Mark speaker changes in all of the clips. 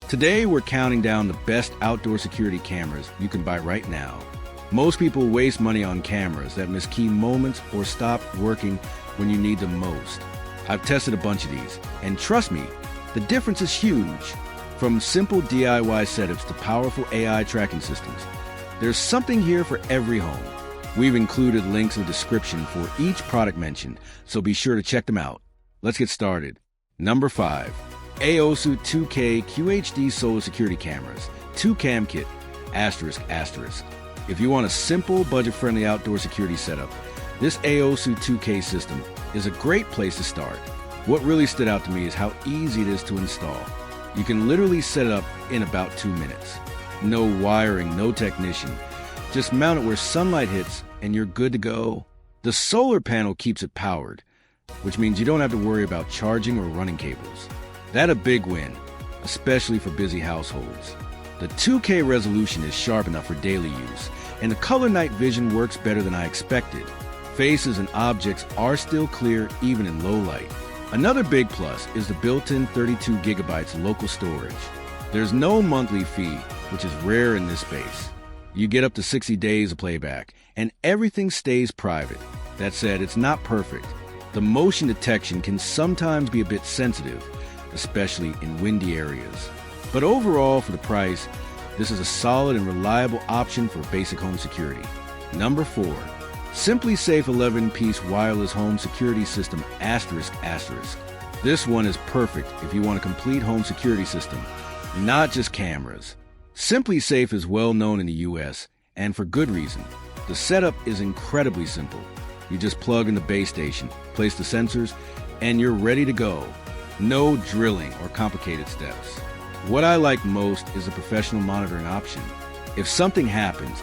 Speaker 1: Today, we're counting down the best outdoor security cameras you can buy right now. Most people waste money on cameras that miss key moments or stop working when you need them most. I've tested a bunch of these, and trust me, the difference is huge. From simple DIY setups to powerful AI tracking systems, there's something here for every home. We've included links in the description for each product mentioned, so be sure to check them out. Let's get started. Number 5. aosu 2K QHD Solar Security Cameras, 2-Cam Kit, ***. If you want a simple, budget-friendly outdoor security setup, this aosu 2K system is a great place to start. What really stood out to me is how easy it is to install. You can literally set it up in about 2 minutes. No wiring, no technician. Just mount it where sunlight hits and you're good to go. The solar panel keeps it powered, which means you don't have to worry about charging or running cables. That's a big win, especially for busy households. The 2K resolution is sharp enough for daily use, and the color night vision works better than I expected. Faces and objects are still clear even in low light. Another big plus is the built-in 32 gigabytes local storage. There's no monthly fee, which is rare in this space. You get up to 60 days of playback, and everything stays private. That said, it's not perfect. The motion detection can sometimes be a bit sensitive, especially in windy areas. But overall, for the price, this is a solid and reliable option for basic home security. Number 4. SimpliSafe 11-piece wireless home security system ***. This one is perfect if you want a complete home security system, not just cameras. SimpliSafe is well known in the US, and for good reason. The setup is incredibly simple. You just plug in the base station, place the sensors, and you're ready to go. No drilling or complicated steps. What I like most is the professional monitoring option. If something happens,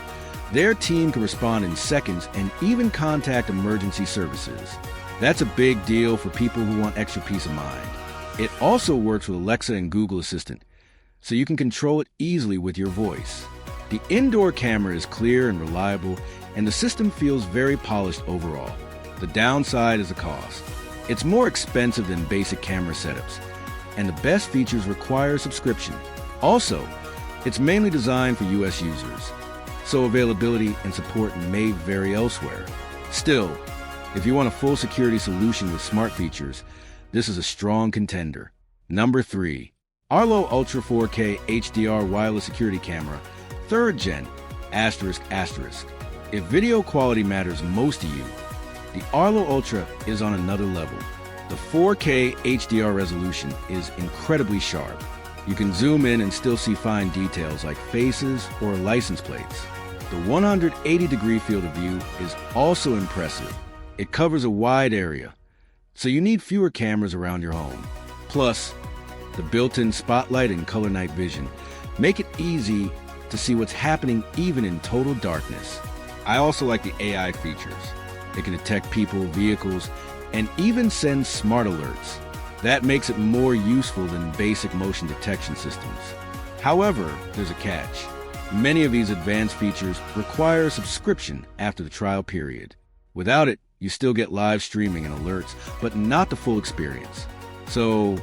Speaker 1: their team can respond in seconds and even contact emergency services. That's a big deal for people who want extra peace of mind. It also works with Alexa and Google Assistant, so you can control it easily with your voice. The indoor camera is clear and reliable, and the system feels very polished overall. The downside is the cost. It's more expensive than basic camera setups, and the best features require a subscription. Also, it's mainly designed for US users, so availability and support may vary elsewhere. Still, if you want a full security solution with smart features, this is a strong contender. Number 3. Arlo Ultra 4K HDR Wireless Security Camera, 3rd Gen, ***. If video quality matters most to you, the Arlo Ultra is on another level. The 4K HDR resolution is incredibly sharp. You can zoom in and still see fine details like faces or license plates. The 180-degree field of view is also impressive. It covers a wide area, so you need fewer cameras around your home. Plus, the built-in spotlight and color night vision make it easy to see what's happening even in total darkness. I also like the AI features. It can detect people, vehicles, and even send smart alerts. That makes it more useful than basic motion detection systems. However, there's a catch. Many of these advanced features require a subscription after the trial period. Without it, you still get live streaming and alerts, but not the full experience. So,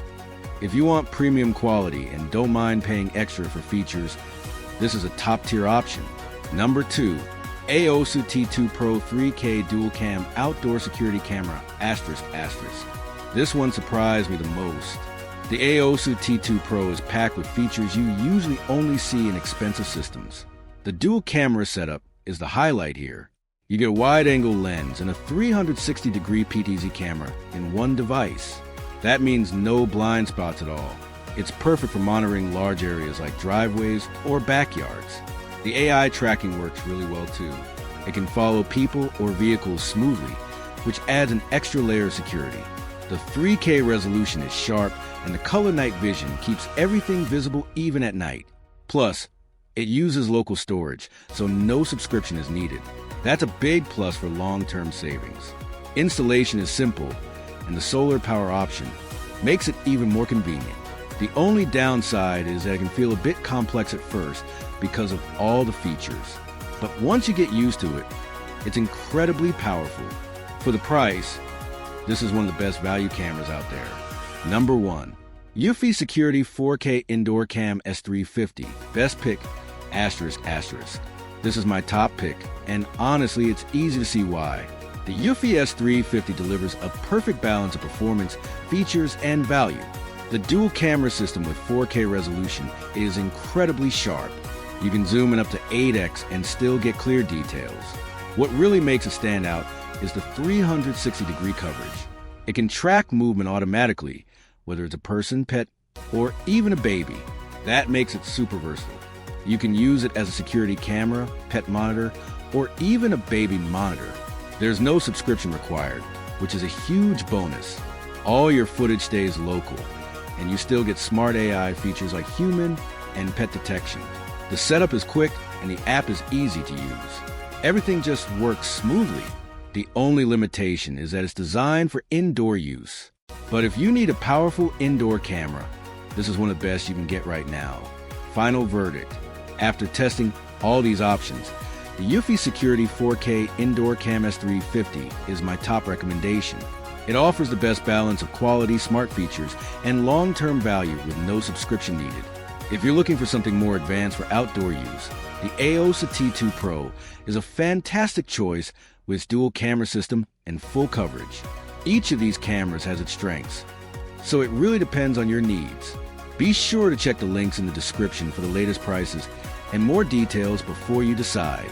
Speaker 1: if you want premium quality and don't mind paying extra for features, this is a top-tier option. Number 2. aosu T2 Pro 3K Dual Cam Outdoor Security Camera ***. This one surprised me the most. The aosu T2 Pro is packed with features you usually only see in expensive systems. The dual camera setup is the highlight here. You get a wide-angle lens and a 360-degree PTZ camera in one device. That means no blind spots at all. It's perfect for monitoring large areas like driveways or backyards. The AI tracking works really well too. It can follow people or vehicles smoothly, which adds an extra layer of security. The 3K resolution is sharp, and the color night vision keeps everything visible even at night. Plus, it uses local storage, so no subscription is needed. That's a big plus for long-term savings. Installation is simple, and the solar power option makes it even more convenient. The only downside is that it can feel a bit complex at first because of all the features. But once you get used to it, it's incredibly powerful. For the price, this is one of the best value cameras out there. Number 1. Eufy Security 4K Indoor Cam S350. Best pick, asterisk. This is my top pick, and honestly, it's easy to see why. The Eufy S350 delivers a perfect balance of performance, features, and value. The dual camera system with 4K resolution is incredibly sharp. You can zoom in up to 8x and still get clear details. What really makes it stand out is the 360-degree coverage. It can track movement automatically, whether it's a person, pet, or even a baby. That makes it super versatile. You can use it as a security camera, pet monitor, or even a baby monitor. There's no subscription required, which is a huge bonus. All your footage stays local, and you still get smart AI features like human and pet detection. The setup is quick, and the app is easy to use. Everything just works smoothly. The only limitation is that it's designed for indoor use. But if you need a powerful indoor camera, this is one of the best you can get right now. Final verdict. After testing all these options, the Eufy Security 4K Indoor Cam S350 is my top recommendation. It offers the best balance of quality, smart features, and long-term value with no subscription needed. If you're looking for something more advanced for outdoor use, the aosu T2 Pro is a fantastic choice with its dual camera system and full coverage. Each of these cameras has its strengths, so it really depends on your needs. Be sure to check the links in the description for the latest prices and more details before you decide.